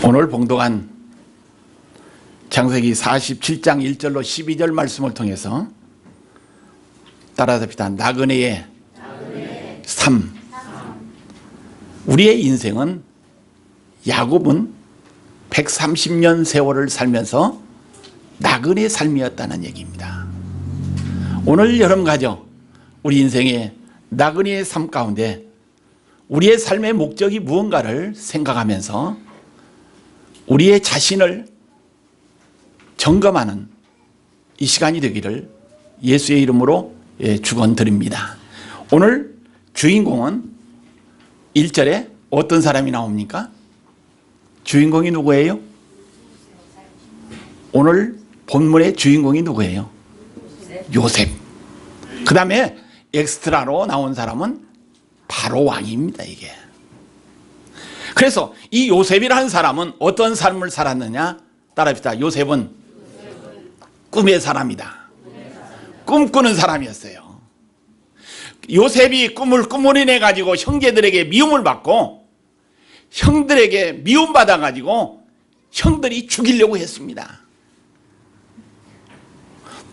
오늘 봉독한 창세기 47장 1절로 12절 말씀을 통해서 따라서 봅시다. 나그네의 삶. 우리의 인생은 야곱은 130년 세월을 살면서 나그네 삶이었다는 얘기입니다. 오늘 여러분 가정 우리 인생의 나그네의 삶 가운데 우리의 삶의 목적이 무언가를 생각하면서 우리의 자신을 점검하는 이 시간이 되기를 예수의 이름으로 축원드립니다. 오늘 주인공은 1절에 어떤 사람이 나옵니까? 주인공이 누구예요? 오늘 본문의 주인공이 누구예요? 요셉. 그 다음에 엑스트라로 나온 사람은 바로 왕입니다. 이게. 그래서 이 요셉이라는 사람은 어떤 삶을 살았느냐? 따라합시다. 요셉은 꿈의 사람이다. 꿈꾸는 사람이었어요. 요셉이 꿈을 꾸물이내 가지고 형제들에게 미움을 받고 형들에게 미움받아 가지고 형들이 죽이려고 했습니다.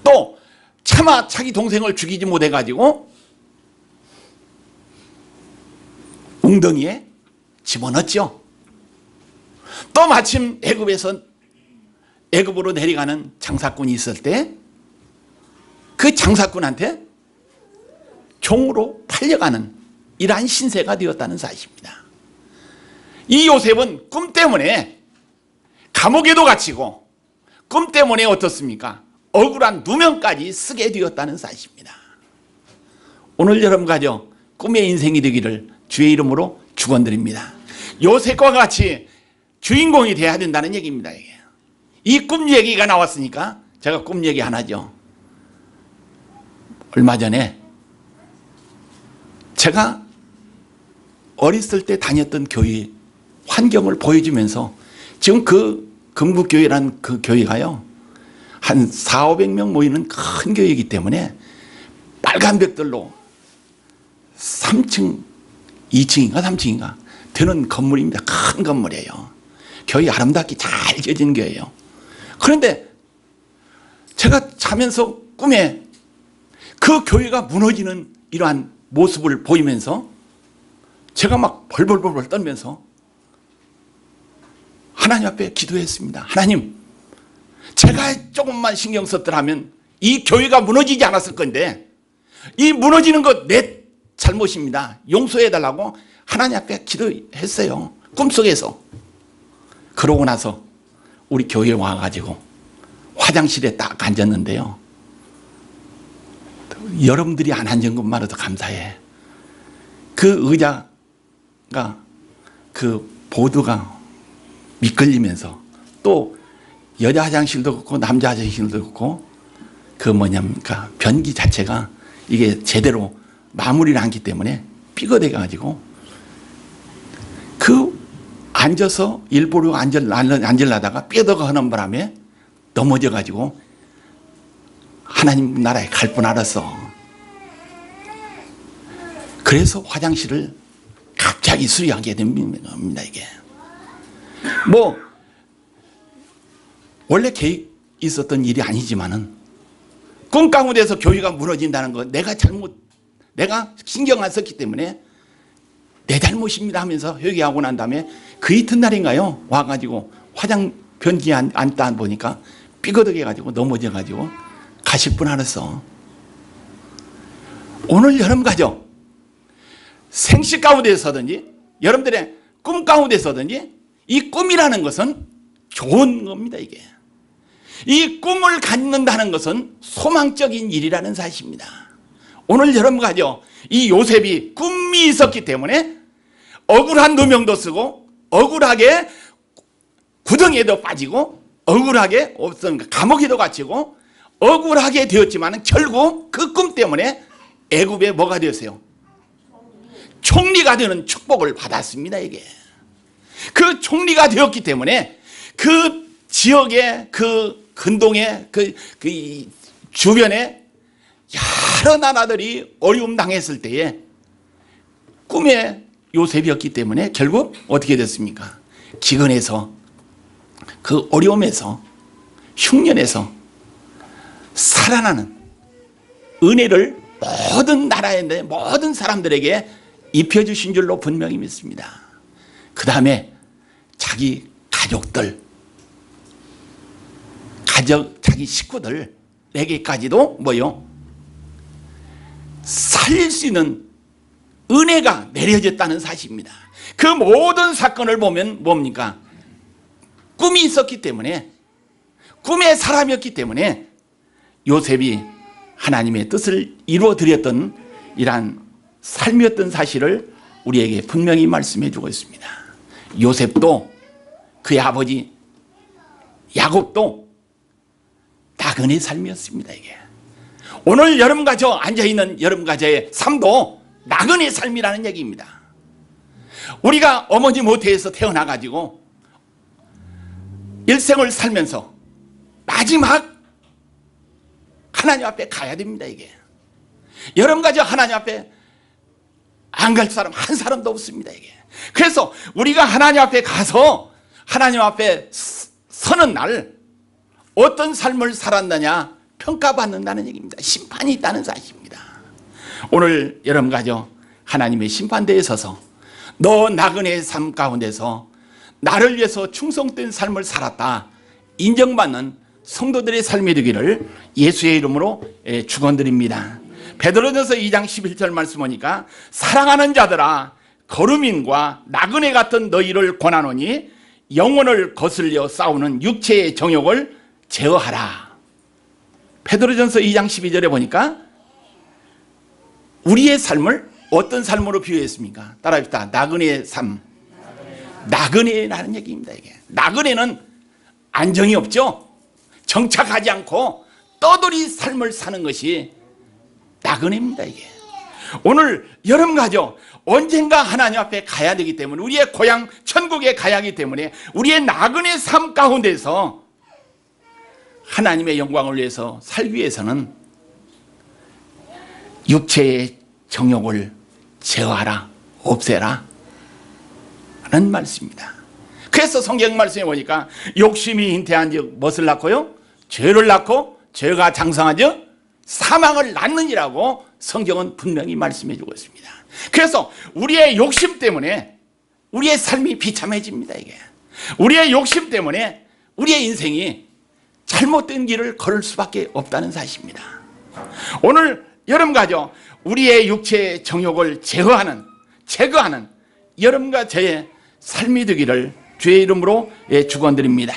또 차마 자기 동생을 죽이지 못해 가지고 웅덩이에 집어넣었죠. 또 마침 애굽으로 내려가는 장사꾼이 있을 때 그 장사꾼한테 종으로 팔려가는 이러한 신세가 되었다는 사실입니다. 이 요셉은 꿈 때문에 감옥에도 갇히고 꿈 때문에 어떻습니까? 억울한 누명까지 쓰게 되었다는 사실입니다. 오늘 여러분 가정 꿈의 인생이 되기를 주의 이름으로 축원드립니다. 요셉과 같이 주인공이 돼야 된다는 얘기입니다. 이 꿈 얘기가 나왔으니까 제가 꿈 얘기 하나죠. 얼마 전에 제가 어렸을 때 다녔던 교회 환경을 보여주면서 지금 그 금국교회라는 그 교회가요 한 400~500명 모이는 큰 교회이기 때문에 빨간 벽돌로 3층 2층인가 3층인가 되는 건물입니다. 큰 건물이에요. 교회 아름답게 잘 지어진 교회예요. 그런데 제가 자면서 꿈에 그 교회가 무너지는 이러한 모습을 보이면서 제가 막 벌벌벌 떨면서 하나님 앞에 기도했습니다. 하나님, 제가 조금만 신경 썼더라면 이 교회가 무너지지 않았을 건데 이 무너지는 것 내 잘못입니다. 용서해달라고 하나님 앞에 기도했어요. 꿈속에서. 그러고 나서 우리 교회에 와가지고 화장실에 딱 앉았는데요. 여러분들이 안 앉은 것만으로도 감사해. 그 의자가 그 보드가 미끌리면서 또 여자 화장실도 그렇고 남자 화장실도 그렇고 그 뭐냐니까 변기 자체가 이게 제대로 마무리를 않기 때문에 삐거대 가지고 그 앉아서 일부러 앉으려다가 삐어더가 하는 바람에 넘어져 가지고 하나님 나라에 갈 뻔 알았어. 그래서 화장실을 갑자기 수리하게 됩니다. 이게 뭐 원래 계획 있었던 일이 아니지만은 꿈 가운데서 교회가 무너진다는 거 내가 신경 안 썼기 때문에 내 잘못입니다 하면서 회개하고 난 다음에 그 이튿날인가요? 와가지고 변기에 앉다 보니까 삐거덕해 가지고 넘어져 가지고 가실 분 알았어. 오늘 여러분 가정 생식 가운데서든지 여러분들의 꿈 가운데서든지 이 꿈이라는 것은 좋은 겁니다. 이게 이 꿈을 갖는다는 것은 소망적인 일이라는 사실입니다. 오늘 여러분 가정 이 요셉이 꿈이 있었기 때문에 억울한 누명도 쓰고 억울하게 구덩이에도 빠지고 억울하게 감옥에도 갇히고 억울하게 되었지만 결국 그 꿈 때문에 애굽에 뭐가 되었어요? 총리가 되는 축복을 받았습니다. 이게 그 총리가 되었기 때문에 그 지역의 그 근동의 그 주변에 여러 나라들이 어려움 당했을 때에 꿈에 요셉이었기 때문에 결국 어떻게 됐습니까? 기근에서 그 어려움에서, 흉년에서 살아나는 은혜를 모든 나라에, 모든 사람들에게 입혀주신 줄로 분명히 믿습니다. 그 다음에 자기 가족들, 자기 식구들에게까지도 뭐요? 살릴 수 있는 은혜가 내려졌다는 사실입니다. 그 모든 사건을 보면 뭡니까? 꿈이 있었기 때문에, 꿈의 사람이었기 때문에 요셉이 하나님의 뜻을 이루어 드렸던 이러한 삶이었던 사실을 우리에게 분명히 말씀해 주고 있습니다. 요셉도 그의 아버지 야곱도 나그네 삶이었습니다. 이게 오늘 여러분가저 앉아있는 여러분가저의 삶도 나그네 삶이라는 얘기입니다. 우리가 어머니 모태에서 태어나가지고 일생을 살면서 마지막 하나님 앞에 가야 됩니다. 이게 여러분가저 하나님 앞에 안 갈 사람 한 사람도 없습니다. 이게 그래서 우리가 하나님 앞에 가서 하나님 앞에 서는 날 어떤 삶을 살았느냐 평가받는다는 얘기입니다. 심판이 있다는 사실입니다. 오늘 여러분 가죠, 하나님의 심판대에 서서 너 나그네의 삶 가운데서 나를 위해서 충성된 삶을 살았다 인정받는 성도들의 삶이 되기를 예수의 이름으로 축원드립니다. 베드로전서 2장 11절 말씀 보니까 사랑하는 자들아 거루민과 나그네 같은 너희를 권하노니 영혼을 거슬려 싸우는 육체의 정욕을 제어하라. 베드로전서 2장 12절에 보니까 우리의 삶을 어떤 삶으로 비유했습니까? 따라합시다. 나그네의 삶. 나그네라는 얘기입니다. 이게 나그네는 안정이 없죠. 정착하지 않고 떠돌이 삶을 사는 것이 나그네입니다. 이게 오늘 여러분 가죠, 언젠가 하나님 앞에 가야 되기 때문에, 우리의 고향 천국에 가야 하기 때문에 우리의 나그네 삶 가운데서 하나님의 영광을 위해서 살기 위해서는 육체의 정욕을 제어하라, 없애라 하는 말씀입니다. 그래서 성경 말씀에 보니까 욕심이 잉태한 즉 무엇을 낳고요? 죄를 낳고 죄가 장성한 즉 사망을 낳느니라고 성경은 분명히 말씀해 주고 있습니다. 그래서 우리의 욕심 때문에 우리의 삶이 비참해집니다. 이게 우리의 욕심 때문에 우리의 인생이 잘못된 길을 걸을 수밖에 없다는 사실입니다. 오늘 여러분과 저 우리의 육체의 정욕을 제거하는 여러분과 저의 삶이 되기를 주의 이름으로 축원드립니다.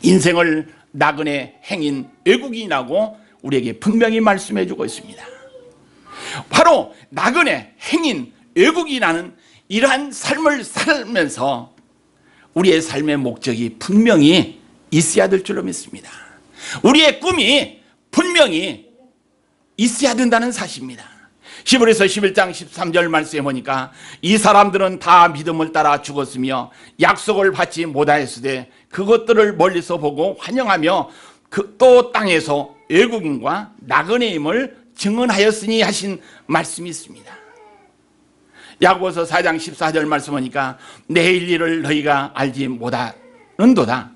인생을 나그네 행인 외국인이라고 우리에게 분명히 말씀해 주고 있습니다. 바로 나그네 행인 외국인이라는 이러한 삶을 살면서 우리의 삶의 목적이 분명히 있어야 될 줄로 믿습니다. 우리의 꿈이 분명히 있어야 된다는 사실입니다. 히브리서 11장 13절 말씀에 보니까 이 사람들은 다 믿음을 따라 죽었으며 약속을 받지 못하였으되 그것들을 멀리서 보고 환영하며 또 땅에서 외국인과 나그네임을 증언하였으니 하신 말씀이 있습니다. 야고보서 4장 14절 말씀 보니까 내일 일을 너희가 알지 못하는도다.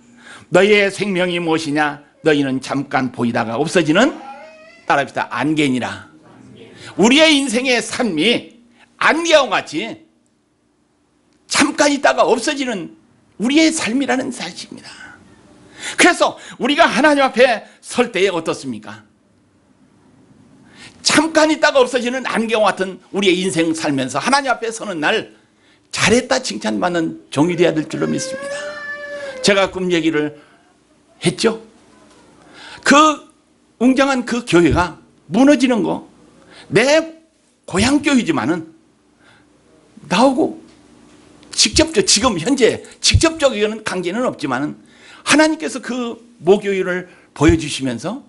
너희의 생명이 무엇이냐? 너희는 잠깐 보이다가 없어지는, 따라합시다, 안개니라. 우리의 인생의 삶이 안개와 같이 잠깐 있다가 없어지는 우리의 삶이라는 사실입니다. 그래서 우리가 하나님 앞에 설 때에 어떻습니까? 잠깐 있다가 없어지는 안개와 같은 우리의 인생 살면서 하나님 앞에 서는 날 잘했다 칭찬받는 종이 되어야 될 줄로 믿습니다. 제가 꿈 얘기를 했죠. 그 웅장한 그 교회가 무너지는 거, 내 고향 교회지만은 나오고 직접적, 지금 현재 직접적인 관계는 없지만은 하나님께서 그 모교회를 보여주시면서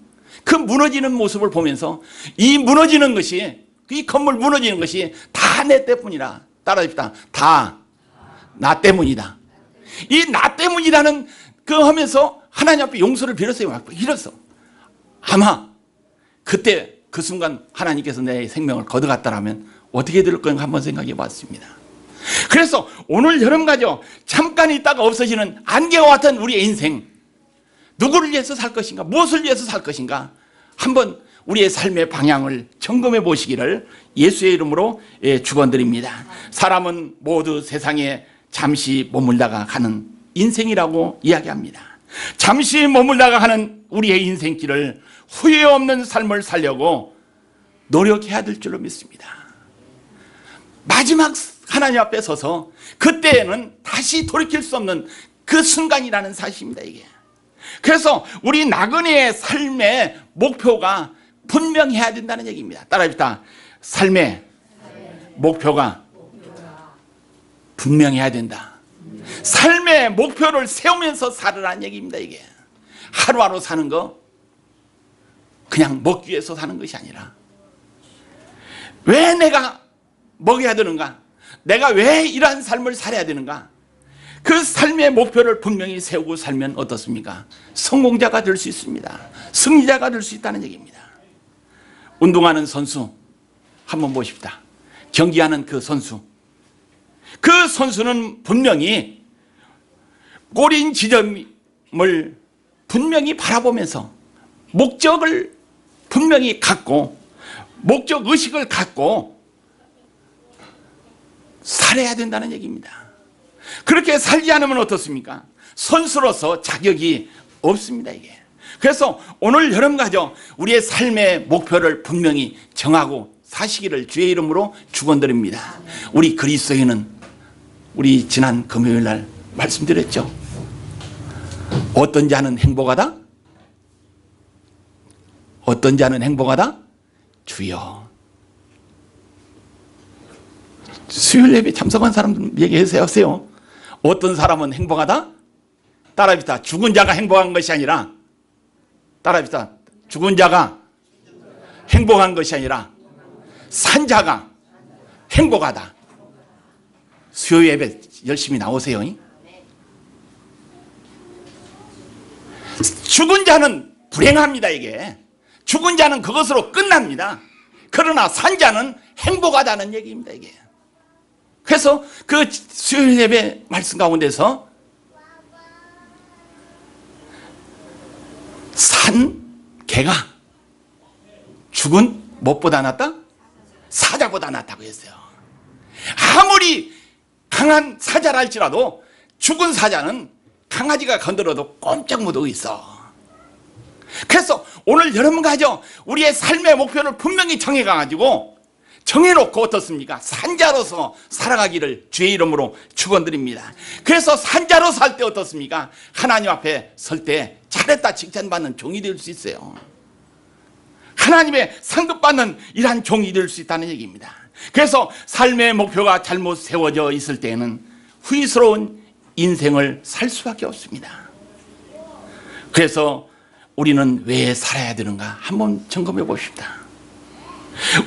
그 무너지는 모습을 보면서 이 무너지는 것이, 이 건물 무너지는 것이 다 내 때문이라. 따라합시다. 다 나 때문이다. 이 나 때문이라는 그 하면서 하나님 앞에 용서를 빌었어요. 빌었어. 아마 그때 그 순간 하나님께서 내 생명을 걷어갔다라면 어떻게 될 건가 한번 생각해 봤습니다. 그래서 오늘 여러분 가죠, 잠깐 있다가 없어지는 안개와 같은 우리의 인생, 누구를 위해서 살 것인가, 무엇을 위해서 살 것인가, 한번 우리의 삶의 방향을 점검해 보시기를 예수의 이름으로 축원드립니다. 사람은 모두 세상에 잠시 머물다가 가는 인생이라고 이야기합니다. 잠시 머물다가 가는 우리의 인생길을 후회 없는 삶을 살려고 노력해야 될 줄로 믿습니다. 마지막 하나님 앞에 서서 그때에는 다시 돌이킬 수 없는 그 순간이라는 사실입니다, 이게. 그래서 우리 나그네의 삶의 목표가 분명해야 된다는 얘기입니다. 따라합시다. 삶의 목표가 분명해야 된다. 삶의 목표를 세우면서 살으라는 얘기입니다, 이게. 하루하루 사는 거 그냥 먹기 위해서 사는 것이 아니라, 왜 내가 먹여야 되는가, 내가 왜 이러한 삶을 살아야 되는가, 그 삶의 목표를 분명히 세우고 살면 어떻습니까? 성공자가 될 수 있습니다. 승리자가 될 수 있다는 얘기입니다. 운동하는 선수 한번 보십시다. 경기하는 그 선수는 분명히 골인 지점을 분명히 바라보면서 목적을 분명히 갖고, 목적 의식을 갖고 살아야 된다는 얘기입니다. 그렇게 살지 않으면 어떻습니까? 선수로서 자격이 없습니다, 이게. 그래서 오늘 여러분 가정, 우리의 삶의 목표를 분명히 정하고 사시기를 주의 이름으로 축원드립니다. 우리 그리스도인은, 우리 지난 금요일 날 말씀드렸죠. 어떤 자는 행복하다? 어떤 자는 행복하다? 주여. 수요일 예배 참석한 사람들 얘기하세요. 어떤 사람은 행복하다? 따라합시다. 죽은 자가 행복한 것이 아니라, 따라합시다. 죽은 자가 행복한 것이 아니라 산 자가 행복하다. 수요 예배 열심히 나오세요. 죽은 자는 불행합니다, 이게. 죽은 자는 그것으로 끝납니다. 그러나 산 자는 행복하다는 얘기입니다, 이게. 그래서 그 수요일 예배 말씀 가운데서 산 개가 죽은 못보다 낫다? 사자보다 낫다고 했어요. 아무리 강한 사자라 할지라도 죽은 사자는 강아지가 건드려도 꼼짝 못하고 있어. 그래서 오늘 여러분 가죠, 우리의 삶의 목표를 분명히 정해가지고, 정해놓고 어떻습니까? 산자로서 살아가기를 주의 이름으로 축원드립니다. 그래서 산자로 살 때 어떻습니까? 하나님 앞에 설 때 잘했다 칭찬받는 종이 될 수 있어요. 하나님의 상급받는 이러한 종이 될 수 있다는 얘기입니다. 그래서 삶의 목표가 잘못 세워져 있을 때에는 후회스러운 인생을 살 수밖에 없습니다. 그래서 우리는 왜 살아야 되는가 한번 점검해 봅시다.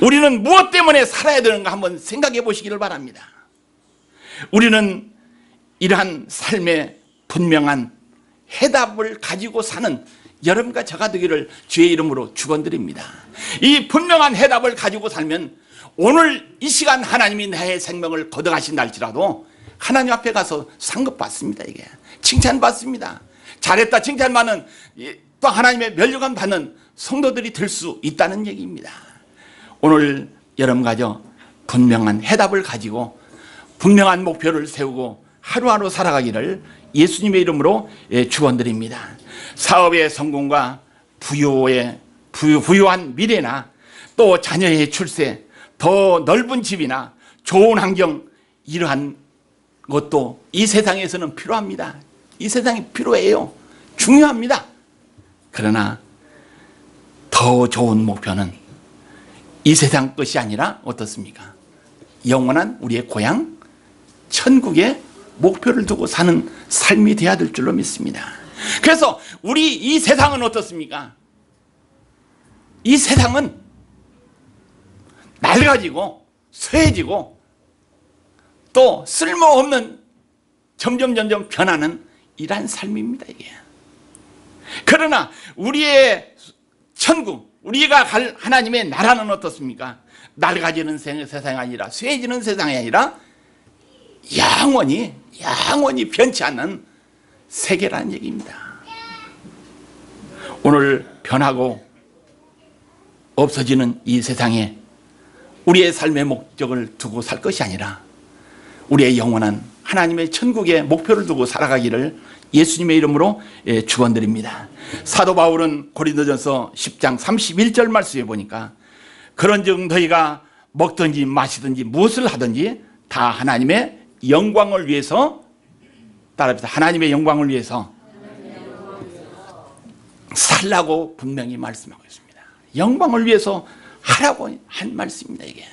우리는 무엇 때문에 살아야 되는가 한번 생각해 보시기를 바랍니다. 우리는 이러한 삶의 분명한 해답을 가지고 사는 여러분과 저가 되기를 주의 이름으로 축원드립니다. 이 분명한 해답을 가지고 살면 오늘 이 시간 하나님이 나의 생명을 거둬가신다 할지라도 하나님 앞에 가서 상급받습니다. 이게 칭찬받습니다. 잘했다 칭찬받는, 또 하나님의 멸류관 받는 성도들이 될 수 있다는 얘기입니다. 오늘 여러분 가져 분명한 해답을 가지고 분명한 목표를 세우고 하루하루 살아가기를 예수님의 이름으로 축원드립니다. 사업의 성공과 부유한 미래나 또 자녀의 출세, 더 넓은 집이나 좋은 환경, 이러한 것도 이 세상에서는 필요합니다. 이 세상이 필요해요. 중요합니다. 그러나 더 좋은 목표는 이 세상 것이 아니라 어떻습니까? 영원한 우리의 고향 천국의 목표를 두고 사는 삶이 되어야 될 줄로 믿습니다. 그래서 우리 이 세상은 어떻습니까? 이 세상은 낡아지고 쇠해지고 또 쓸모없는 점점 변하는 이러한 삶입니다, 이게. 그러나 우리의 천국, 우리가 갈 하나님의 나라는 어떻습니까? 낡아지는 세상이 아니라 쇠해지는 세상이 아니라 영원히 변치 않는 세계라는 얘기입니다. 오늘 변하고 없어지는 이 세상에 우리의 삶의 목적을 두고 살 것이 아니라 우리의 영원한 하나님의 천국의 목표를 두고 살아가기를 예수님의 이름으로 축원드립니다. 사도 바울은 고린도전서 10장 31절 말씀에 보니까 그런즉 너희가 먹든지 마시든지 무엇을 하든지 다 하나님의 영광을 위해서, 따라합시다. 하나님의 영광을 위해서 살라고 분명히 말씀하고 있습니다. 영광을 위해서 하라고 한 말씀입니다. 이게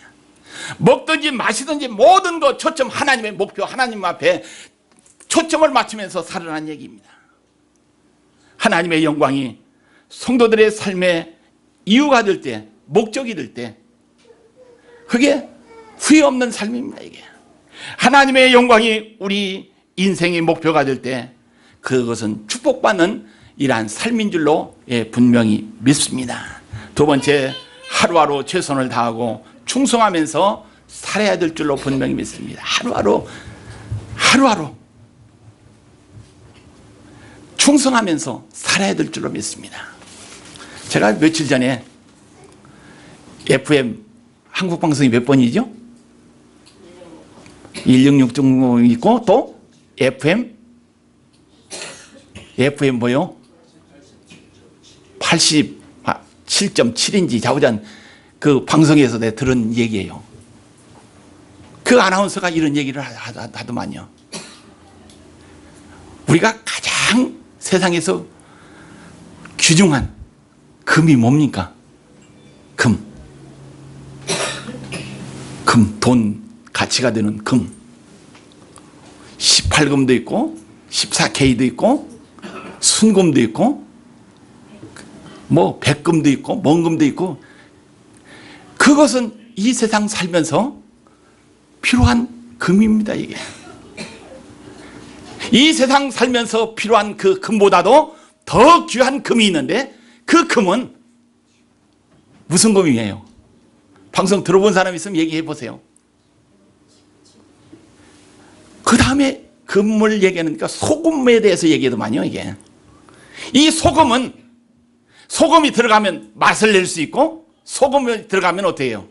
먹든지 마시든지 모든 것 초점 하나님의 목표, 하나님 앞에 초점을 맞추면서 살아라는 얘기입니다. 하나님의 영광이 성도들의 삶의 이유가 될 때, 목적이 될 때 그게 후회 없는 삶입니다. 이게 하나님의 영광이 우리 인생의 목표가 될 때 그것은 축복받는 이러한 삶인 줄로 분명히 믿습니다. 두 번째, 하루하루 최선을 다하고 충성하면서 살아야 될 줄로 분명히 믿습니다. 하루하루 충성하면서 살아야 될 줄로 믿습니다. 제가 며칠 전에 FM 한국방송이 몇 번이죠? 166 정도 있고 또 FM 뭐요? 87.7인지 자우전 그 방송에서 내가 들은 얘기예요. 그 아나운서가 이런 얘기를 하더만요. 우리가 가장 세상에서 귀중한 금이 뭡니까? 금, 돈 가치가 되는 금. 18금도 있고 14K도 있고 순금도 있고 뭐 백금도 있고 멍금도 있고, 그것은 이 세상 살면서 필요한 금입니다. 이게 이 세상 살면서 필요한 그 금보다도 더 귀한 금이 있는데 그 금은 무슨 금이에요? 방송 들어본 사람 있으면 얘기해 보세요. 그 다음에 금을 얘기하니까 소금에 대해서 얘기하더만요. 이게 이 소금은 소금이 들어가면 맛을 낼 수 있고 소금이 들어가면 어떻게 해요?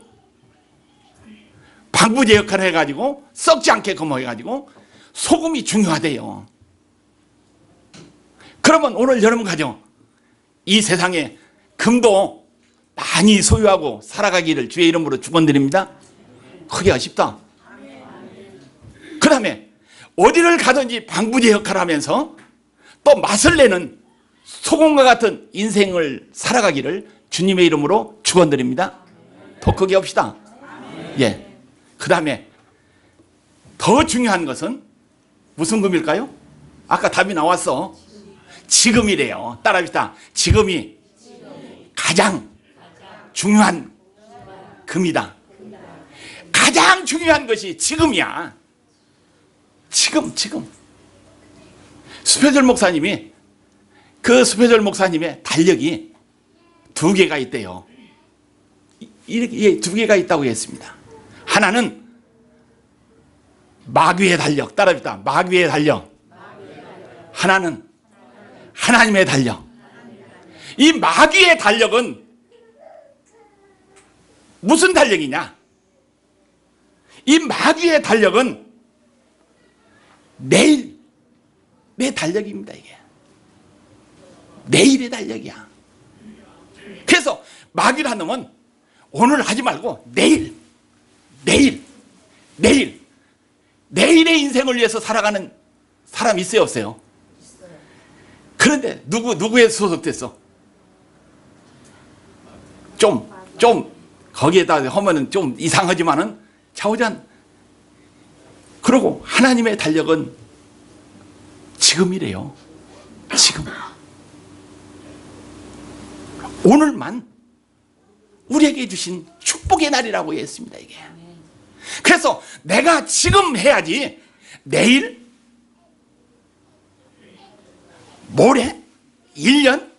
방부제 역할을 해가지고 썩지 않게끔 해가지고 소금이 중요하대요. 그러면 오늘 여러분 가정 이 세상에 금도 많이 소유하고 살아가기를 주의 이름으로 축원드립니다. 크게 하십다. 그 다음에 어디를 가든지 방부제 역할을 하면서 또 맛을 내는 소금과 같은 인생을 살아가기를 주님의 이름으로 축원드립니다. 더 크게 합시다. 예. 그 다음에 더 중요한 것은 무슨 금일까요? 아까 답이 나왔어. 지금이래요. 따라합시다. 지금이 가장 중요한 금이다. 가장 중요한 것이 지금이야. 지금. 수표절 목사님이 그 수표절 목사님의 달력이 2개가 있대요. 이렇게 2개가 있다고 했습니다. 하나는 마귀의 달력, 따라합시다. 마귀의 달력. 하나는 하나님의 달력. 이 마귀의 달력은 무슨 달력이냐? 이 마귀의 달력은 내일 내 달력입니다. 이게 내일의 달력이야. 그래서 마귀라는 놈은 오늘 하지 말고 내일의 인생을 위해서 살아가는 사람 있어요, 없어요? 그런데 누구에 소속됐어? 좀 거기에다 하면은 좀 이상하지만은 좌우전. 그리고 하나님의 달력은 지금이래요. 지금. 오늘만 우리에게 주신 축복의 날이라고 했습니다. 이게. 그래서 내가 지금 해야지 내일, 모레, 1년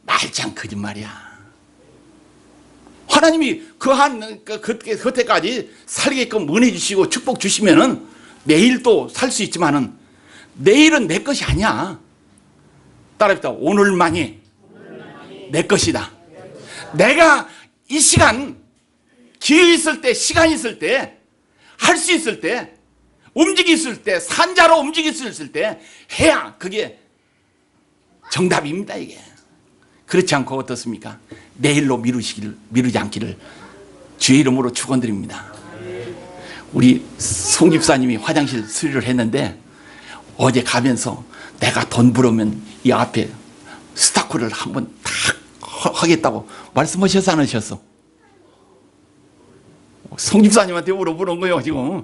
말짱 거짓말이야. 하나님이 그때까지 살게끔 은혜 주시고 축복 주시면은 내일 또 살 수 있지만은 내일은 내 것이 아니야. 따라합시다. 오늘만이 내 것이다. 내가 이 시간, 기회 있을 때, 시간 있을 때, 할 수 있을 때, 움직였을 때, 산자로 움직였을 때 해야 그게 정답입니다. 이게 그렇지 않고 어떻습니까? 내일로 미루지 않기를 주의 이름으로 축원드립니다. 우리 송 집사님이 화장실 수리를 했는데 어제 가면서 내가 돈 벌으면 이 앞에 스타크를 한번 탁 하겠다고 말씀하셔서 안 하셨어? 송 집사님한테 물어보는 거예요. 지금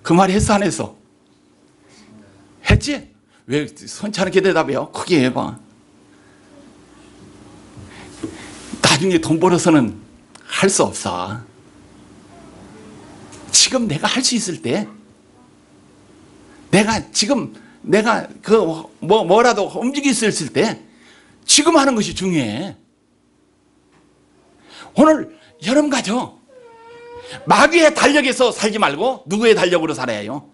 그 말 했어 안 했어? 했지? 왜 선차게 대답해요? 크게 해봐. 나중에 돈 벌어서는 할 수 없어. 지금 내가 할 수 있을 때, 내가 뭐라도 움직일 수 있을 때 지금 하는 것이 중요해. 오늘 여러분 가죠. 마귀의 달력에서 살지 말고 누구의 달력으로 살아야 해요?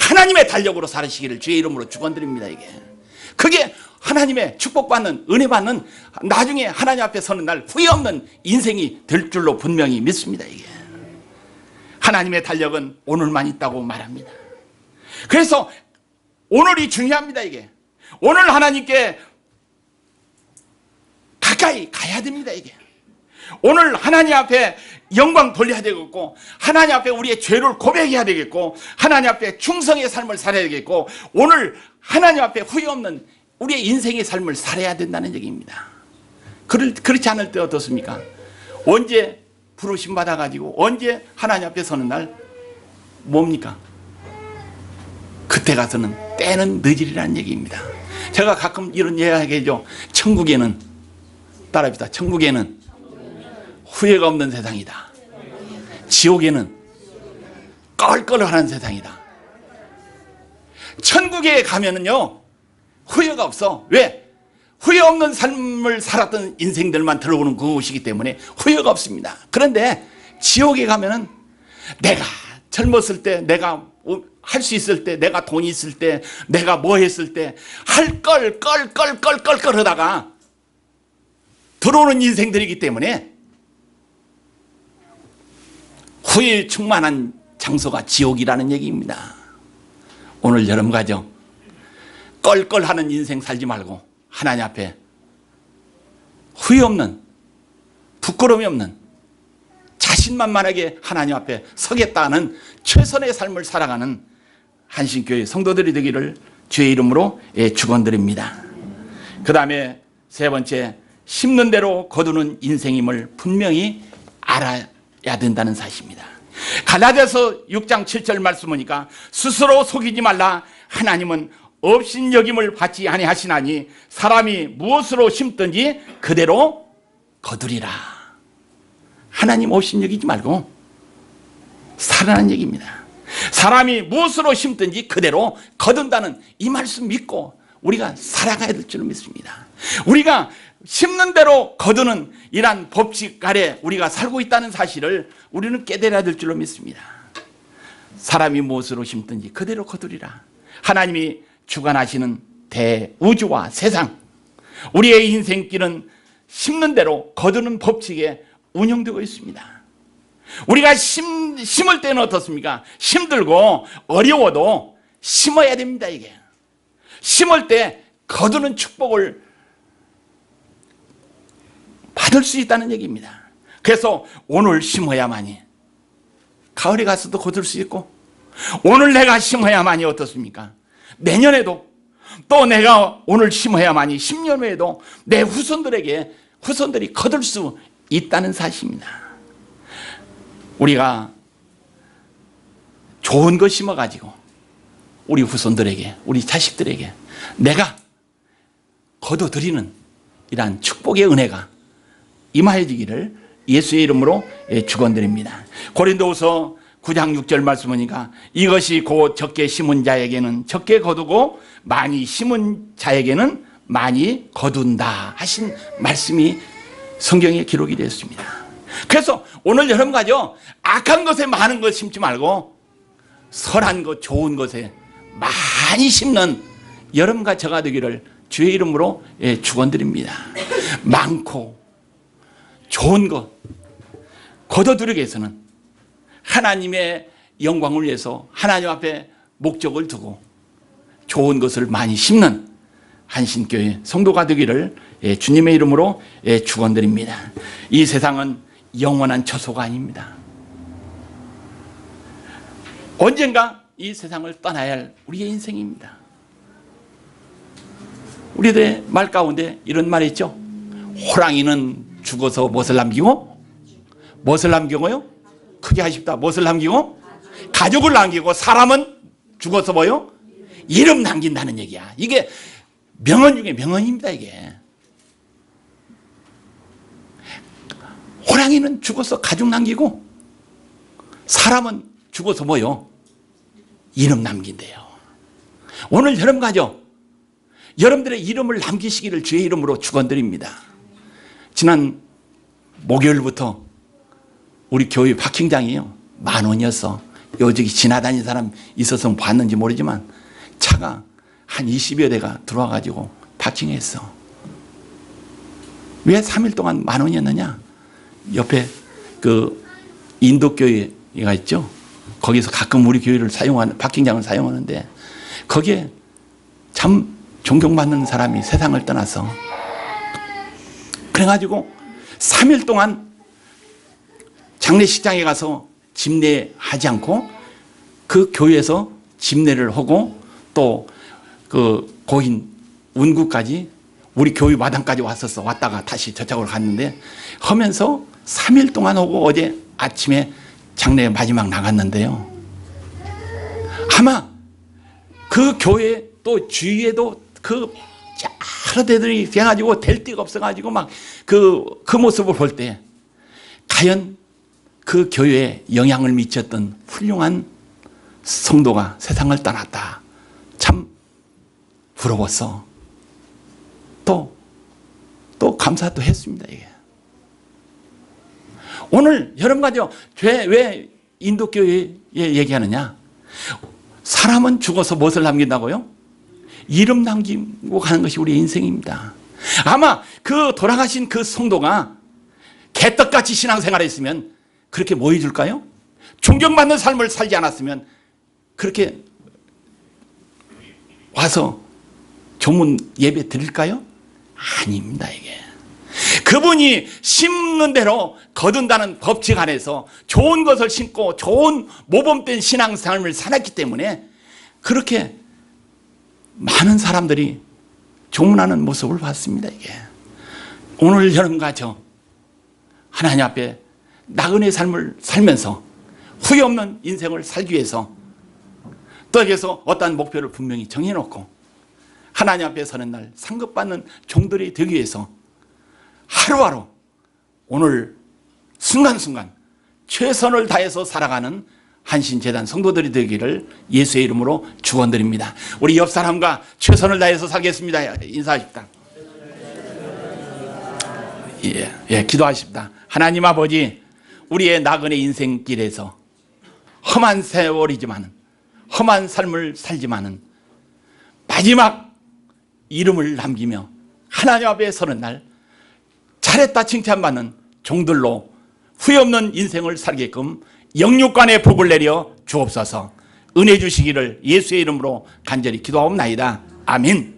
하나님의 달력으로 살으시기를 주의 이름으로 축원드립니다. 이게 그게 하나님의 축복받는, 은혜받는, 나중에 하나님 앞에 서는 날 후회 없는 인생이 될 줄로 분명히 믿습니다. 이게 하나님의 달력은 오늘만 있다고 말합니다. 그래서 오늘이 중요합니다. 이게 오늘 하나님께 가까이 가야 됩니다. 이게 오늘 하나님 앞에 영광 돌려야 되겠고, 하나님 앞에 우리의 죄를 고백해야 되겠고, 하나님 앞에 충성의 삶을 살아야 되겠고, 오늘 하나님 앞에 후회 없는 우리의 인생의 삶을 살아야 된다는 얘기입니다. 그렇지 않을 때 어떻습니까? 언제 부르심 받아가지고 언제 하나님 앞에 서는 날 뭡니까? 그때 가서는 때는 늦으리라는 얘기입니다. 제가 가끔 이런 이야기하죠. 천국에는, 따라합시다. 천국에는 후회가 없는 세상이다. 지옥에는 껄껄하는 세상이다. 천국에 가면은요 후회가 없어. 왜? 후회 없는 삶을 살았던 인생들만 들어오는 그곳이기 때문에 후회가 없습니다. 그런데 지옥에 가면은 내가 젊었을 때, 내가 할 수 있을 때, 내가 돈이 있을 때, 내가 뭐 했을 때 할 걸 껄껄껄껄껄 하다가 들어오는 인생들이기 때문에 후회 충만한 장소가 지옥이라는 얘기입니다. 오늘 여러분 가정 껄껄하는 인생 살지 말고 하나님 앞에 후회 없는, 부끄러움이 없는, 자신만만하게 하나님 앞에 서겠다는 최선의 삶을 살아가는 한신교회 성도들이 되기를 주의 이름으로 축원드립니다. 그 다음에 세 번째, 심는 대로 거두는 인생임을 분명히 알아야 된다는 사실입니다. 갈라디아서 6장 7절 말씀 보니까 스스로 속이지 말라. 하나님은 업신여김을 받지 아니하시나니 사람이 무엇으로 심든지 그대로 거두리라. 하나님 업신여기지 말고 살아나는 얘기입니다. 사람이 무엇으로 심든지 그대로 거둔다는 이 말씀 믿고 우리가 살아가야 될 줄 믿습니다. 우리가 심는 대로 거두는 이러한 법칙 아래 우리가 살고 있다는 사실을 우리는 깨달아야 될 줄로 믿습니다. 사람이 무엇으로 심든지 그대로 거두리라. 하나님이 주관하시는 대우주와 세상, 우리의 인생길은 심는 대로 거두는 법칙에 운영되고 있습니다. 우리가 심을 때는 어떻습니까? 힘들고 어려워도 심어야 됩니다. 이게 심을 때 거두는 축복을 받을 수 있다는 얘기입니다. 그래서 오늘 심어야만이 가을에 가서도 거둘 수 있고, 오늘 내가 심어야만이 어떻습니까? 내년에도 또 내가 오늘 심어야만이 10년 후에도 내 후손들이 거둘 수 있다는 사실입니다. 우리가 좋은 것 심어가지고 우리 후손들에게, 우리 자식들에게 내가 거둬들이는 이러한 축복의 은혜가 임하여지기를 예수의 이름으로 축원드립니다. 고린도후서 9장 6절 말씀 보니까 이것이 곧 적게 심은 자에게는 적게 거두고 많이 심은 자에게는 많이 거둔다 하신 말씀이 성경에 기록이 되었습니다. 그래서 오늘 여러분가요, 악한 것에 많은 것 심지 말고 선한 것, 좋은 것에 많이 심는 여러분과 저가 되기를 주의 이름으로 축원드립니다. 많고 좋은 것 거둬들이기 위해서는 하나님의 영광을 위해서 하나님 앞에 목적을 두고 좋은 것을 많이 심는 한신교회 성도가 되기를 주님의 이름으로 축원드립니다. 이 세상은 영원한 처소가 아닙니다. 언젠가 이 세상을 떠나야 할 우리의 인생입니다. 우리들의 말 가운데 이런 말이 있죠. 호랑이는 죽어서 무엇을 남기고? 무엇을 남기고요? 크게 하십다. 무엇을 남기고? 가족을 남기고, 사람은 죽어서 뭐요? 이름 남긴다는 얘기야. 이게 명언 중에 명언입니다. 이게 호랑이는 죽어서 가족 남기고, 사람은 죽어서 뭐요? 이름 남긴대요. 오늘 여러분 가죠, 여러분들의 이름을 남기시기를 주의 이름으로 축원드립니다. 지난 목요일부터 우리 교회 파킹장이요 10,000원이었어. 여기 지나다니는 사람 있어서 봤는지 모르지만 차가 한 20여 대가 들어와 가지고 파킹했어. 왜 3일 동안 10,000원이었느냐? 옆에 그 인도교회가 있죠. 거기서 가끔 우리 교회를 사용하는, 파킹장을 사용하는데 거기에 참 존경받는 사람이 세상을 떠나서, 그래가지고 3일 동안 장례식장에 가서 집례하지 않고 그 교회에서 집례를 하고 또 그 고인 운구까지 우리 교회 마당까지 왔었어. 왔다가 다시 저쪽으로 갔는데 하면서 3일 동안 오고 어제 아침에 장례 마지막 나갔는데요. 아마 그 교회 또 주위에도 그 여러 대들이 돼가지고 될 데가 없어가지고 막 그 모습을 볼 때 과연 그 교회에 영향을 미쳤던 훌륭한 성도가 세상을 떠났다. 참 부러웠어. 또 감사도 했습니다. 이게. 오늘 여러분가요, 왜 인도교회에 얘기하느냐? 사람은 죽어서 무엇을 남긴다고요? 이름 남기고 가는 것이 우리의 인생입니다. 아마 그 돌아가신 그 성도가 개떡같이 신앙생활을 했으면 그렇게 뭐 해줄까요? 존경받는 삶을 살지 않았으면 그렇게 와서 조문 예배 드릴까요? 아닙니다. 이게 그분이 심는 대로 거둔다는 법칙 안에서 좋은 것을 심고 좋은 모범된 신앙생활을 살았기 때문에 그렇게 많은 사람들이 조문하는 모습을 봤습니다. 이게 오늘 여러분과 저 하나님 앞에 나그네 삶을 살면서 후회 없는 인생을 살기 위해서 또 여기서 어떠한 목표를 분명히 정해놓고 하나님 앞에 서는 날 상급받는 종들이 되기 위해서 하루하루 오늘 순간순간 최선을 다해서 살아가는 한신재단 성도들이 되기를 예수의 이름으로 축원드립니다. 우리 옆 사람과 최선을 다해서 살겠습니다. 인사하십니다. 기도하십니다. 하나님 아버지, 우리의 나그네 인생길에서 험한 세월이지만 험한 삶을 살지만은 마지막 이름을 남기며 하나님 앞에 서는 날 잘했다 칭찬받는 종들로 후회 없는 인생을 살게끔 영육간의 복을 내려 주옵소서. 은혜 주시기를 예수의 이름으로 간절히 기도하옵나이다. 아멘.